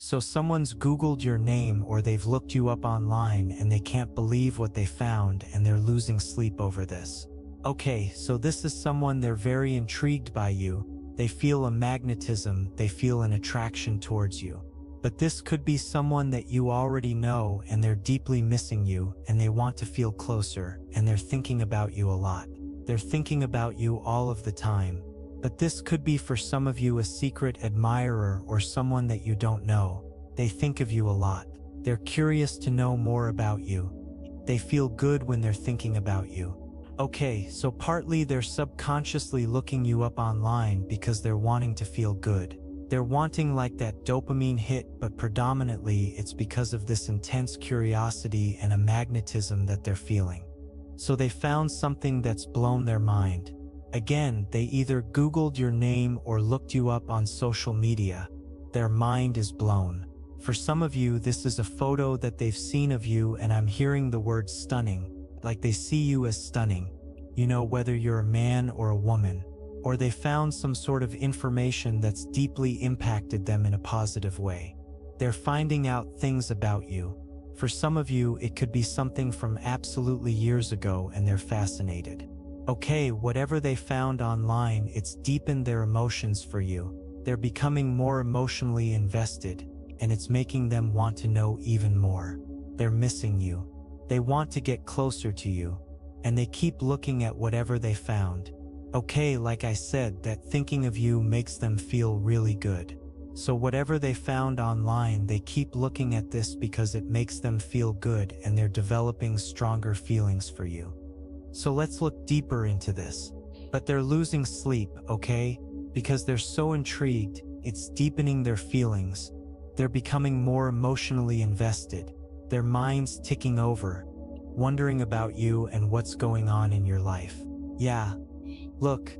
So someone's Googled your name or they've looked you up online and they can't believe what they found and they're losing sleep over this. Okay, so this is someone, they're very intrigued by you. They feel a magnetism, they feel an attraction towards you. But this could be someone that you already know and they're deeply missing you and they want to feel closer and they're thinking about you a lot. They're thinking about you all of the time. But this could be for some of you a secret admirer or someone that you don't know. They think of you a lot. They're curious to know more about you. They feel good when they're thinking about you. Okay, so partly they're subconsciously looking you up online because they're wanting to feel good. They're wanting like that dopamine hit, but predominantly it's because of this intense curiosity and a magnetism that they're feeling. So they found something that's blown their mind. Again, they either Googled your name or looked you up on social media. Their mind is blown. For some of you, this is a photo that they've seen of you, and I'm hearing the word stunning, like they see you as stunning. You know, whether you're a man or a woman, or they found some sort of information that's deeply impacted them in a positive way. They're finding out things about you. For some of you, it could be something from absolutely years ago and they're fascinated. Okay, whatever they found online, it's deepened their emotions for you. They're becoming more emotionally invested, and it's making them want to know even more. They're missing you. They want to get closer to you, and they keep looking at whatever they found. Okay, like I said, that thinking of you makes them feel really good. So whatever they found online, they keep looking at this because it makes them feel good and they're developing stronger feelings for you. So let's look deeper into this. But they're losing sleep, okay? Because they're so intrigued, it's deepening their feelings. They're becoming more emotionally invested. Their minds ticking over, wondering about you and what's going on in your life. Yeah, look,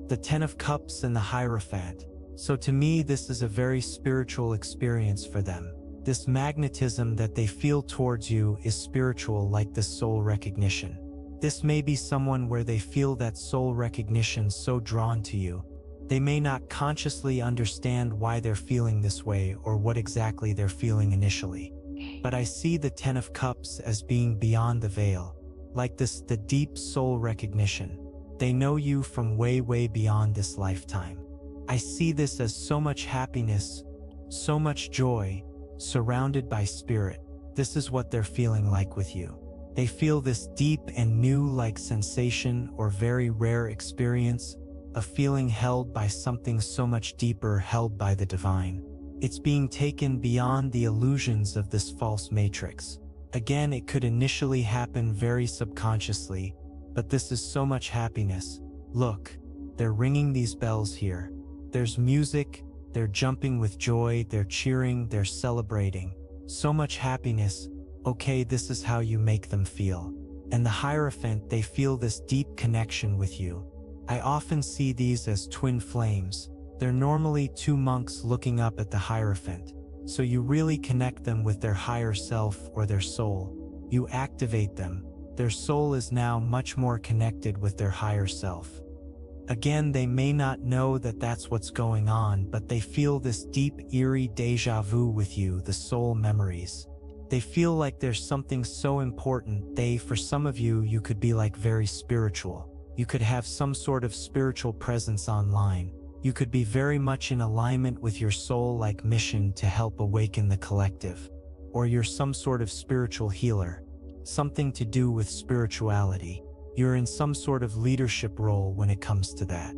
the 10 of Cups and the Hierophant. So to me, this is a very spiritual experience for them. This magnetism that they feel towards you is spiritual, like the soul recognition. This may be someone where they feel that soul recognition so drawn to you. They may not consciously understand why they're feeling this way or what exactly they're feeling initially. But I see the 10 of Cups as being beyond the veil, like this, the deep soul recognition. They know you from way, way beyond this lifetime. I see this as so much happiness, so much joy, surrounded by spirit. This is what they're feeling like with you. They feel this deep and new-like sensation or very rare experience, a feeling held by something so much deeper, held by the divine. It's being taken beyond the illusions of this false matrix. Again, it could initially happen very subconsciously, but this is so much happiness. Look, they're ringing these bells here. There's music, they're jumping with joy, they're cheering, they're celebrating. So much happiness. Okay, this is how you make them feel. And the Hierophant, they feel this deep connection with you. I often see these as twin flames. They're normally two monks looking up at the Hierophant. So you really connect them with their higher self or their soul. You activate them. Their soul is now much more connected with their higher self. Again, they may not know that that's what's going on, but they feel this deep, eerie déjà vu with you, the soul memories. They feel like there's something so important. For some of you, you could be like very spiritual. You could have some sort of spiritual presence online. You could be very much in alignment with your soul-like mission to help awaken the collective. Or you're some sort of spiritual healer. Something to do with spirituality. You're in some sort of leadership role when it comes to that.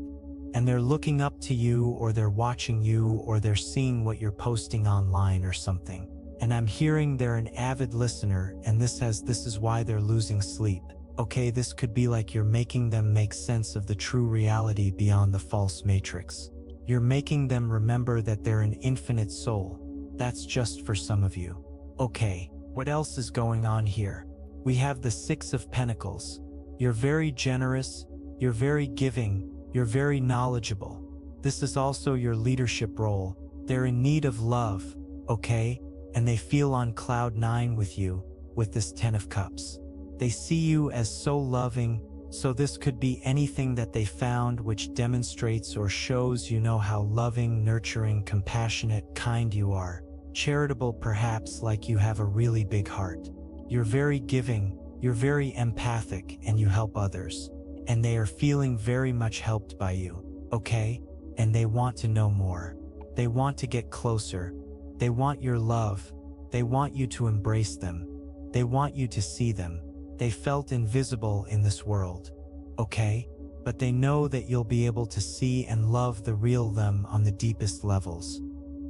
And they're looking up to you, or they're watching you, or they're seeing what you're posting online or something. And I'm hearing they're an avid listener, and this is why they're losing sleep. Okay, this could be like you're making them make sense of the true reality beyond the false matrix. You're making them remember that they're an infinite soul. That's just for some of you. Okay, what else is going on here? We have the 6 of Pentacles. You're very generous, you're very giving, you're very knowledgeable. This is also your leadership role. They're in need of love, okay? And they feel on cloud 9 with you, with this 10 of Cups. They see you as so loving, so this could be anything that they found which demonstrates or shows you know how loving, nurturing, compassionate, kind you are. charitable perhaps, like you have a really big heart. You're very giving, you're very empathic, and you help others. And they are feeling very much helped by you, okay? And they want to know more. They want to get closer. They want your love. They want you to embrace them. They want you to see them. They felt invisible in this world, okay? But they know that you'll be able to see and love the real them on the deepest levels.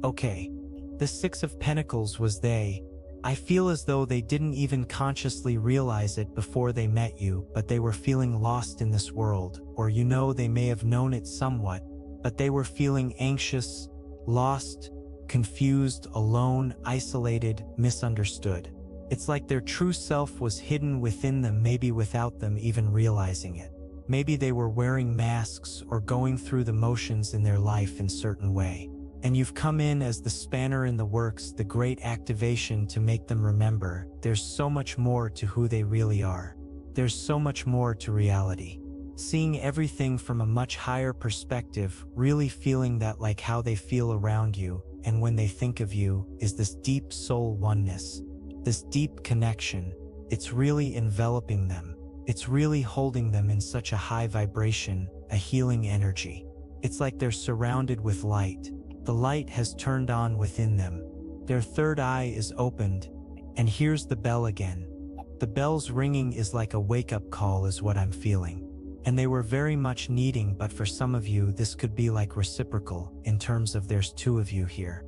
Okay, the Six of Pentacles was they. I feel as though they didn't even consciously realize it before they met you, but they were feeling lost in this world, or they may have known it somewhat, but they were feeling anxious, lost, confused, alone, isolated, misunderstood. It's like their true self was hidden within them, maybe without them even realizing it. Maybe they were wearing masks or going through the motions in their life in a certain way. And you've come in as the spanner in the works, the great activation to make them remember there's so much more to who they really are. There's so much more to reality. Seeing everything from a much higher perspective, really feeling that like how they feel around you and when they think of you is this deep soul oneness, this deep connection. It's really enveloping them. It's really holding them in such a high vibration, a healing energy. It's like they're surrounded with light. The light has turned on within them. Their third eye is opened, and here's the bell again. The bell's ringing is like a wake-up call is what I'm feeling. And they were very much needing, but for some of you this could be like reciprocal in terms of there's two of you here.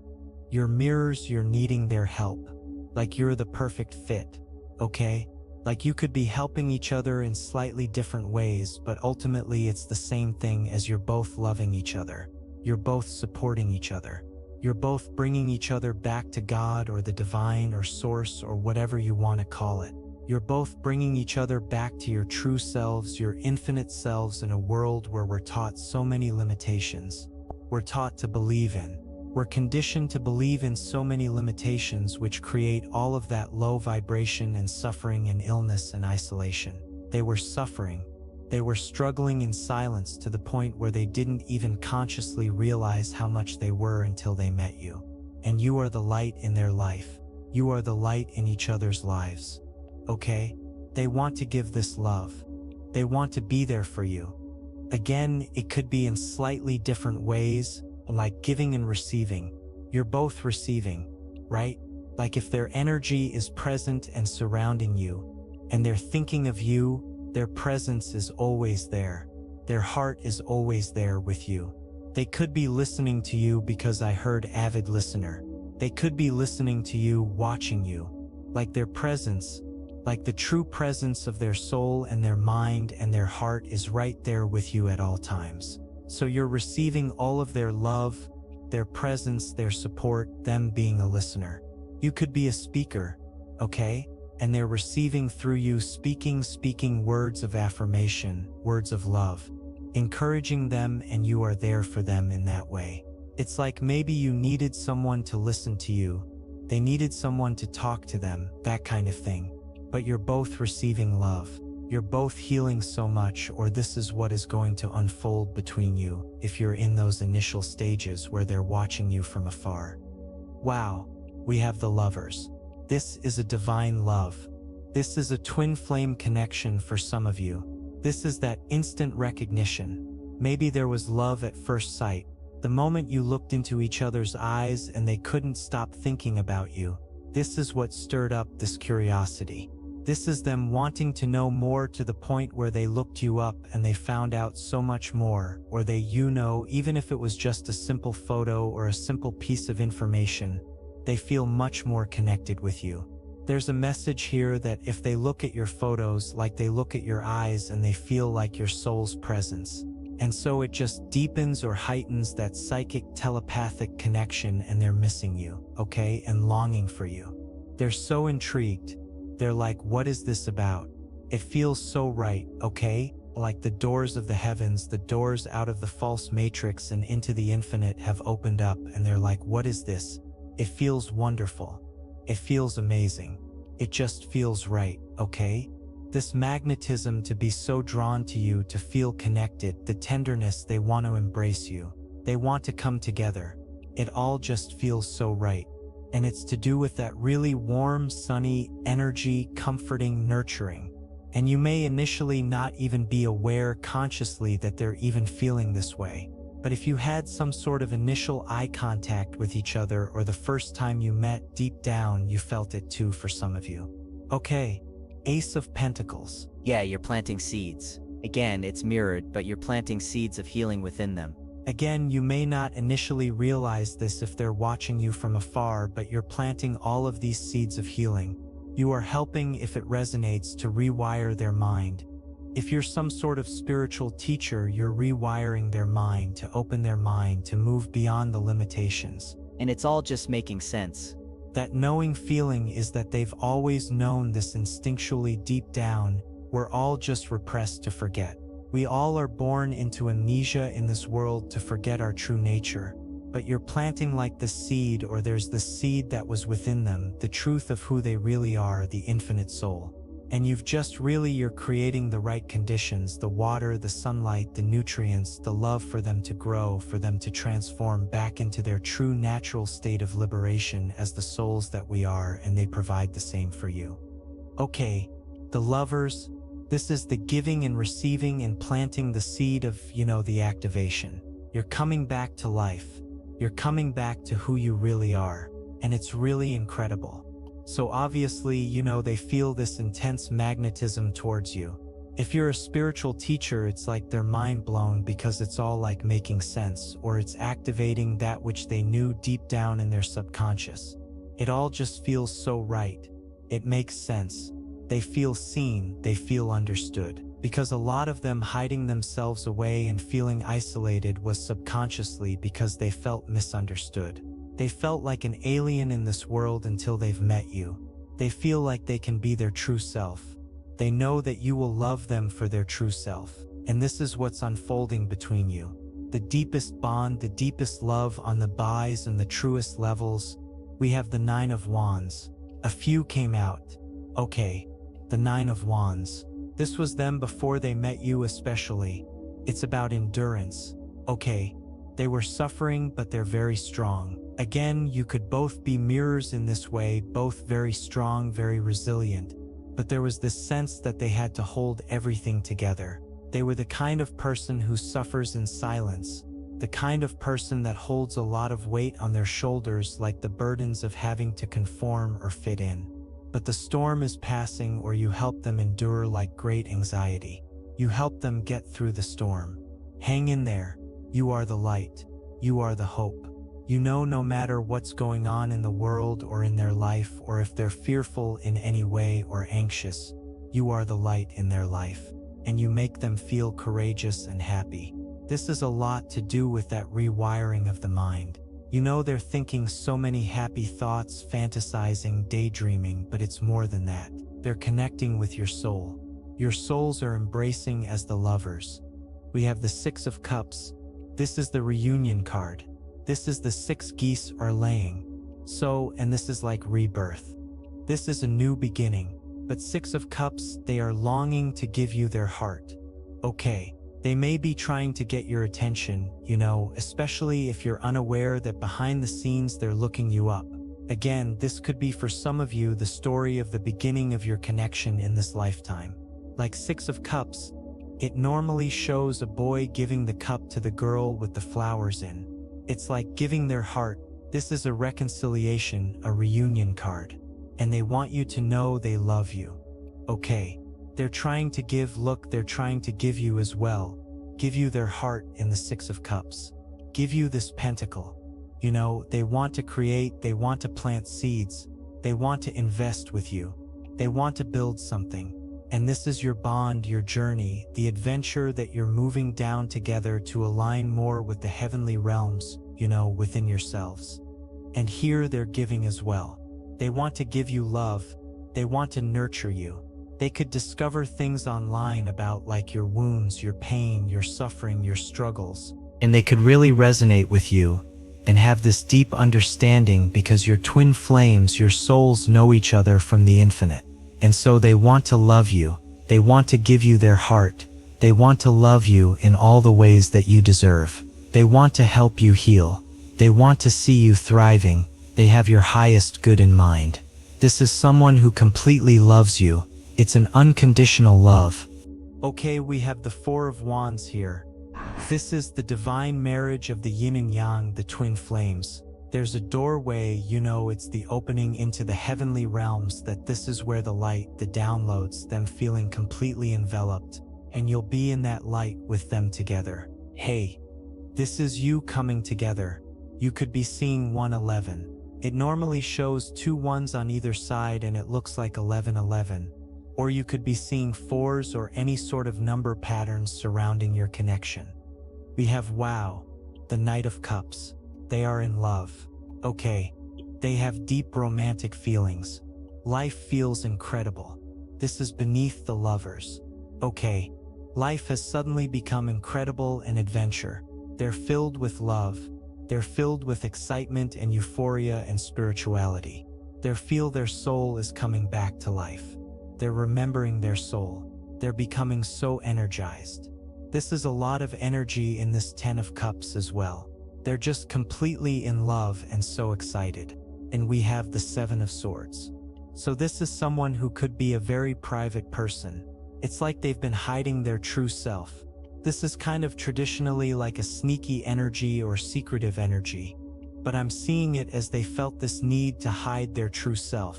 You're mirrors, you're needing their help. Like you're the perfect fit, okay? Like you could be helping each other in slightly different ways, but ultimately it's the same thing as you're both loving each other. You're both supporting each other. You're both bringing each other back to God or the divine or source or whatever you want to call it. You're both bringing each other back to your true selves, your infinite selves in a world where we're taught so many limitations. We're taught to believe in. We're conditioned to believe in so many limitations which create all of that low vibration and suffering and illness and isolation. They were suffering. They were struggling in silence to the point where they didn't even consciously realize how much they were until they met you. And you are the light in their life. You are the light in each other's lives. Okay? They want to give this love. They want to be there for you. Again, it could be in slightly different ways, like giving and receiving. You're both receiving, right? Like if their energy is present and surrounding you, and they're thinking of you, their presence is always there. Their heart is always there with you. They could be listening to you because I heard avid listener. They could be listening to you, watching you. Like their presence, like the true presence of their soul and their mind and their heart is right there with you at all times. So you're receiving all of their love, their presence, their support, them being a listener. You could be a speaker, okay? And they're receiving through you, speaking words of affirmation, words of love, encouraging them, and you are there for them in that way. It's like maybe you needed someone to listen to you. They needed someone to talk to them, that kind of thing. But you're both receiving love. You're both healing so much, or this is what is going to unfold between you if you're in those initial stages where they're watching you from afar. Wow, we have the lovers. This is a divine love. This is a twin flame connection for some of you. This is that instant recognition. Maybe there was love at first sight. The moment you looked into each other's eyes and they couldn't stop thinking about you. This is what stirred up this curiosity. This is them wanting to know more to the point where they looked you up and they found out so much more, or they even if it was just a simple photo or a simple piece of information, they feel much more connected with you. There's a message here that if they look at your photos, like they look at your eyes and they feel like your soul's presence. And so it just deepens or heightens that psychic telepathic connection and they're missing you, okay, and longing for you. They're so intrigued. They're like, what is this about? It feels so right, okay? Like the doors of the heavens, the doors out of the false matrix and into the infinite have opened up and they're like, what is this? It feels wonderful. It feels amazing. It just feels right, okay? This magnetism to be so drawn to you, to feel connected, the tenderness, they want to embrace you. They want to come together. It all just feels so right. And it's to do with that really warm, sunny energy, comforting, nurturing. And you may initially not even be aware consciously that they're even feeling this way. But if you had some sort of initial eye contact with each other, or the first time you met, deep down you felt it too for some of you. Okay, Ace of Pentacles. Yeah, you're planting seeds. Again, it's mirrored, but you're planting seeds of healing within them. Again, you may not initially realize this if they're watching you from afar, but you're planting all of these seeds of healing. You are helping, if it resonates, to rewire their mind. If you're some sort of spiritual teacher, you're rewiring their mind, to open their mind, to move beyond the limitations. And it's all just making sense. That knowing feeling is that they've always known this instinctually deep down. We're all just repressed to forget. We all are born into amnesia in this world to forget our true nature. But you're planting like the seed, or there's the seed that was within them, the truth of who they really are, the infinite soul. And you're creating the right conditions, the water, the sunlight, the nutrients, the love for them to grow, for them to transform back into their true natural state of liberation as the souls that we are, and they provide the same for you. Okay, the Lovers, this is the giving and receiving and planting the seed of, the activation. You're coming back to life. You're coming back to who you really are, and it's really incredible. So obviously, they feel this intense magnetism towards you. If you're a spiritual teacher, it's like they're mind blown because it's all like making sense, or it's activating that which they knew deep down in their subconscious. It all just feels so right. It makes sense. They feel seen, they feel understood. Because a lot of them hiding themselves away and feeling isolated was subconsciously because they felt misunderstood. They felt like an alien in this world until they've met you. They feel like they can be their true self. They know that you will love them for their true self. And this is what's unfolding between you. The deepest bond, the deepest love on the buys and the truest levels. We have the Nine of Wands. A few came out. Okay, the Nine of Wands. This was them before they met you especially. It's about endurance. Okay, they were suffering, but they're very strong. Again, you could both be mirrors in this way, both very strong, very resilient. But there was this sense that they had to hold everything together. They were the kind of person who suffers in silence, the kind of person that holds a lot of weight on their shoulders, like the burdens of having to conform or fit in. But the storm is passing, or you help them endure like great anxiety. You help them get through the storm. Hang in there. You are the light. You are the hope. No matter what's going on in the world or in their life, or if they're fearful in any way or anxious, you are the light in their life, and you make them feel courageous and happy. This is a lot to do with that rewiring of the mind. They're thinking so many happy thoughts, fantasizing, daydreaming, but it's more than that. They're connecting with your soul. Your souls are embracing as the Lovers. We have the Six of Cups. This is the reunion card. This is the 6 geese are laying. And this is like rebirth. This is a new beginning. But 6 of Cups, they are longing to give you their heart. Okay, they may be trying to get your attention, especially if you're unaware that behind the scenes they're looking you up. Again, this could be for some of you the story of the beginning of your connection in this lifetime. Like 6 of Cups, it normally shows a boy giving the cup to the girl with the flowers in. It's like giving their heart. This is a reconciliation, a reunion card. And they want you to know they love you. Okay, they're trying to give, they're trying to give you as well. Give you their heart in the 6 of Cups. Give you this pentacle. They want to create, they want to plant seeds. They want to invest with you. They want to build something. And this is your bond, your journey, the adventure that you're moving down together to align more with the heavenly realms, within yourselves. And here they're giving as well. They want to give you love. They want to nurture you. They could discover things online about like your wounds, your pain, your suffering, your struggles. And they could really resonate with you and have this deep understanding because you're twin flames, your souls know each other from the infinite. And so they want to love you. They want to give you their heart. They want to love you in all the ways that you deserve. They want to help you heal. They want to see you thriving. They have your highest good in mind. This is someone who completely loves you. It's an unconditional love. Okay, we have the Four of Wands here. This is the divine marriage of the yin and yang, the twin flames. There's a doorway, it's the opening into the heavenly realms, that this is where the light, the downloads, them feeling completely enveloped, and you'll be in that light with them together. Hey, this is you coming together. You could be seeing 111. It normally shows 2 ones on either side and it looks like 1111. Or you could be seeing 4s or any sort of number patterns surrounding your connection. We have Wow, the Knight of Cups. They are in love. Okay, they have deep romantic feelings. Life feels incredible. This is beneath the lovers. Okay, life has suddenly become incredible and adventure. They're filled with love. They're filled with excitement and euphoria and spirituality. They feel their soul is coming back to life. They're remembering their soul. They're becoming so energized. This is a lot of energy in this 10 of Cups as well. They're just completely in love and so excited. And we have the 7 of Swords. So this is someone who could be a very private person. It's like they've been hiding their true self. This is kind of traditionally like a sneaky energy or secretive energy. But I'm seeing it as they felt this need to hide their true self.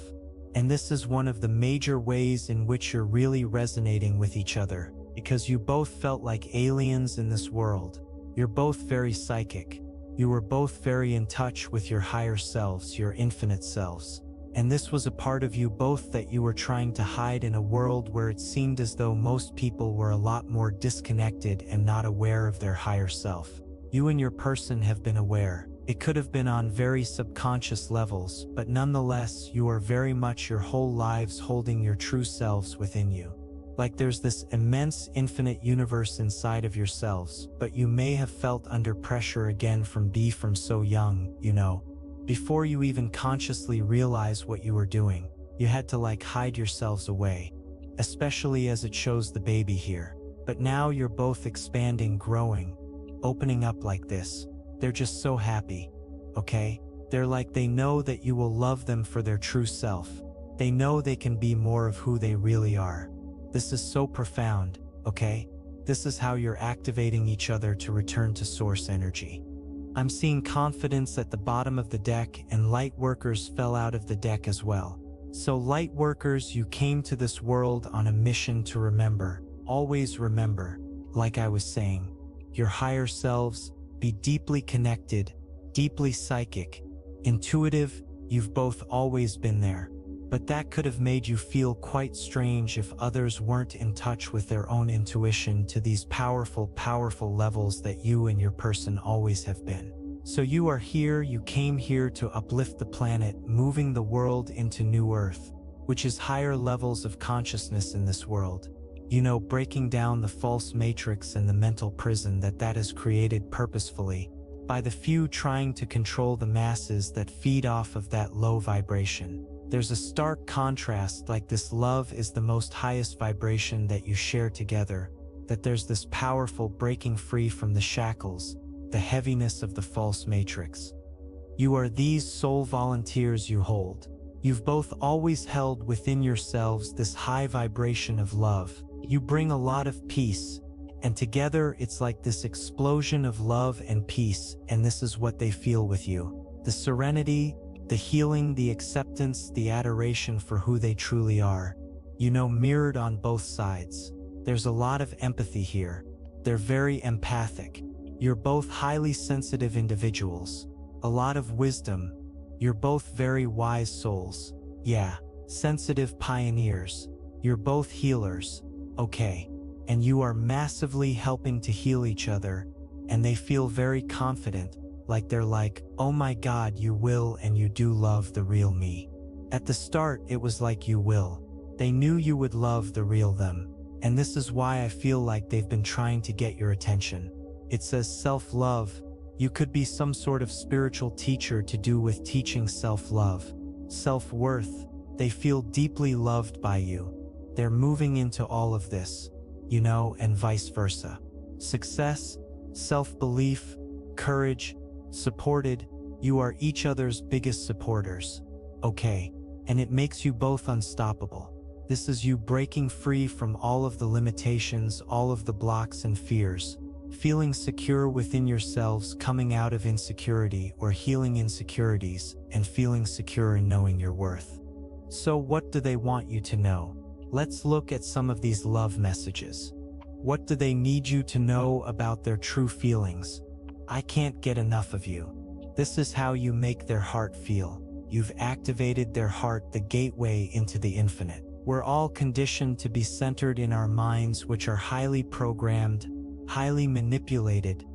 And this is one of the major ways in which you're really resonating with each other, because you both felt like aliens in this world. You're both very psychic. You were both very in touch with your higher selves, your infinite selves. And this was a part of you both that you were trying to hide in a world where it seemed as though most people were a lot more disconnected and not aware of their higher self. You and your person have been aware. It could have been on very subconscious levels, but nonetheless, you are very much your whole lives holding your true selves within you. Like there's this immense infinite universe inside of yourselves, but you may have felt under pressure again from so young, before you even consciously realize what you were doing. You had to hide yourselves away, especially as it shows the baby here. But now you're both expanding, growing, opening up like this. They're just so happy, okay? They know that you will love them for their true self. They know they can be more of who they really are. This is so profound, okay? This is how you're activating each other to return to source energy. I'm seeing confidence at the bottom of the deck, and light workers fell out of the deck as well. So light workers, you came to this world on a mission to remember. Always remember, like I was saying, your higher selves. Be deeply connected, deeply psychic, intuitive. You've both always been there. But that could have made you feel quite strange if others weren't in touch with their own intuition to these powerful, powerful levels that you and your person always have been. So you are here, you came here to uplift the planet, moving the world into new earth, which is higher levels of consciousness in this world. Breaking down the false matrix and the mental prison that is created purposefully by the few trying to control the masses that feed off of that low vibration. There's a stark contrast, like this love is the most highest vibration that you share together, that there's this powerful breaking free from the shackles, the heaviness of the false matrix. You are these soul volunteers you hold. You've both always held within yourselves this high vibration of love. You bring a lot of peace, and together it's like this explosion of love and peace, and this is what they feel with you. The serenity, the healing, the acceptance, the adoration for who they truly are. Mirrored on both sides. There's a lot of empathy here. They're very empathic. You're both highly sensitive individuals. A lot of wisdom. You're both very wise souls. Yeah, sensitive pioneers. You're both healers. Okay. And you are massively helping to heal each other, and they feel very confident, they're oh my God, you will and you do love the real me. At the start, it was like you will. They knew you would love the real them, and this is why I feel like they've been trying to get your attention. It says self-love. You could be some sort of spiritual teacher to do with teaching self-love. Self-worth. They feel deeply loved by you. They're moving into all of this, and vice versa. Success, self-belief, courage, supported. You are each other's biggest supporters. Okay. And it makes you both unstoppable. This is you breaking free from all of the limitations, all of the blocks and fears, feeling secure within yourselves, coming out of insecurity or healing insecurities, and feeling secure in knowing your worth. So what do they want you to know? Let's look at some of these love messages. What do they need you to know about their true feelings? I can't get enough of you. This is how you make their heart feel. You've activated their heart, the gateway into the infinite. We're all conditioned to be centered in our minds, which are highly programmed, highly manipulated.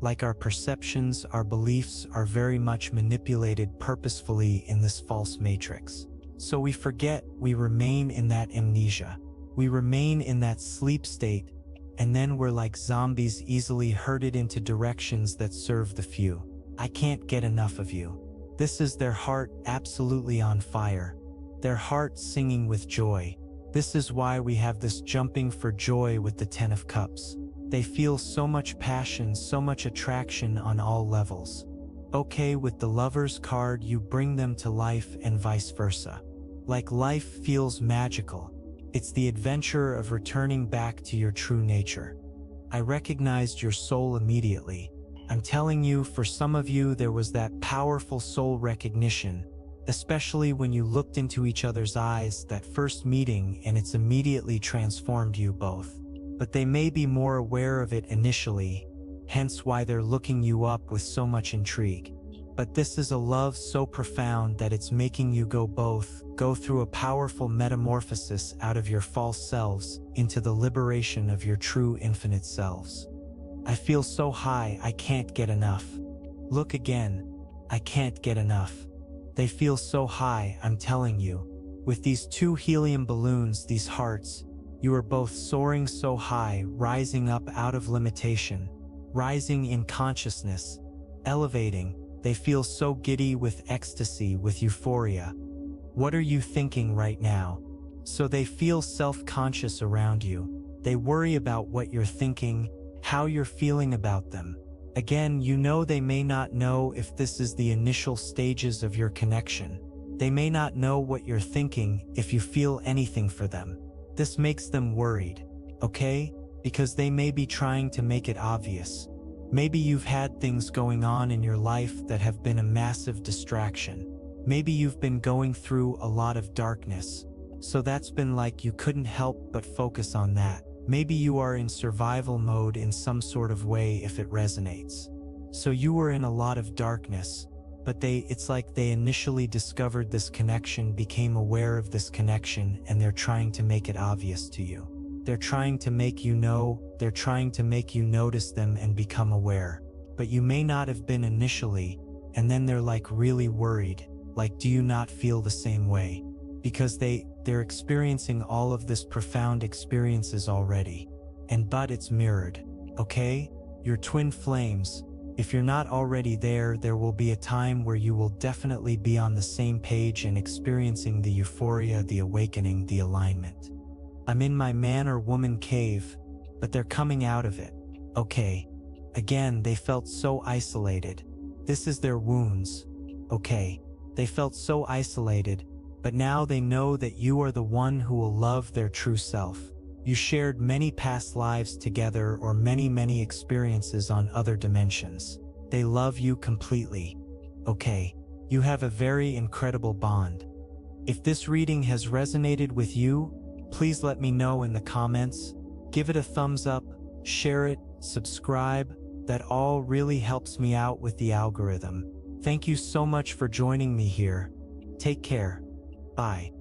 Like our perceptions, our beliefs are very much manipulated purposefully in this false matrix. So we forget, we remain in that amnesia. We remain in that sleep state, and then we're like zombies, easily herded into directions that serve the few. I can't get enough of you. This is their heart absolutely on fire. Their heart singing with joy. This is why we have this jumping for joy with the 10 of Cups. They feel so much passion, so much attraction on all levels. Okay, with the Lover's card, you bring them to life and vice versa. Like life feels magical. It's the adventure of returning back to your true nature. I recognized your soul immediately. I'm telling you, for some of you, there was that powerful soul recognition, especially when you looked into each other's eyes, that first meeting, and it's immediately transformed you both. But they may be more aware of it initially, hence why they're looking you up with so much intrigue. But this is a love so profound that it's making you go through a powerful metamorphosis out of your false selves into the liberation of your true infinite selves. I feel so high, I can't get enough. Look again, I can't get enough. They feel so high, I'm telling you. With these two helium balloons, these hearts, you are both soaring so high, rising up out of limitation, rising in consciousness, elevating. They feel so giddy with ecstasy, with euphoria. What are you thinking right now? So they feel self-conscious around you. They worry about what you're thinking, how you're feeling about them. Again, you know, they may not know if this is the initial stages of your connection. They may not know what you're thinking, if you feel anything for them. This makes them worried, okay? Because they may be trying to make it obvious. Maybe you've had things going on in your life that have been a massive distraction. Maybe you've been going through a lot of darkness. So that's been like you couldn't help but focus on that. Maybe you are in survival mode in some sort of way if it resonates. So you were in a lot of darkness, but it's like they initially discovered this connection, became aware of this connection, and they're trying to make it obvious to you. They're trying to make you know, they're trying to make you notice them and become aware. But you may not have been initially, and then they're like really worried, like, do you not feel the same way? Because they're experiencing all of this profound experiences already. But it's mirrored, okay? Your twin flames, if you're not already there will be a time where you will definitely be on the same page and experiencing the euphoria, the awakening, the alignment. I'm in my man or woman cave, but they're coming out of it, okay? Again, they felt so isolated. This is their wounds, okay? They felt so isolated. But now they know that you are the one who will love their true self. You shared many past lives together, or many experiences on other dimensions. They love you completely. Okay, you have a very incredible bond. If this reading has resonated with you, please let me know in the comments. Give it a thumbs up, share it, subscribe. That all really helps me out with the algorithm. Thank you so much for joining me here. Take care. Bye.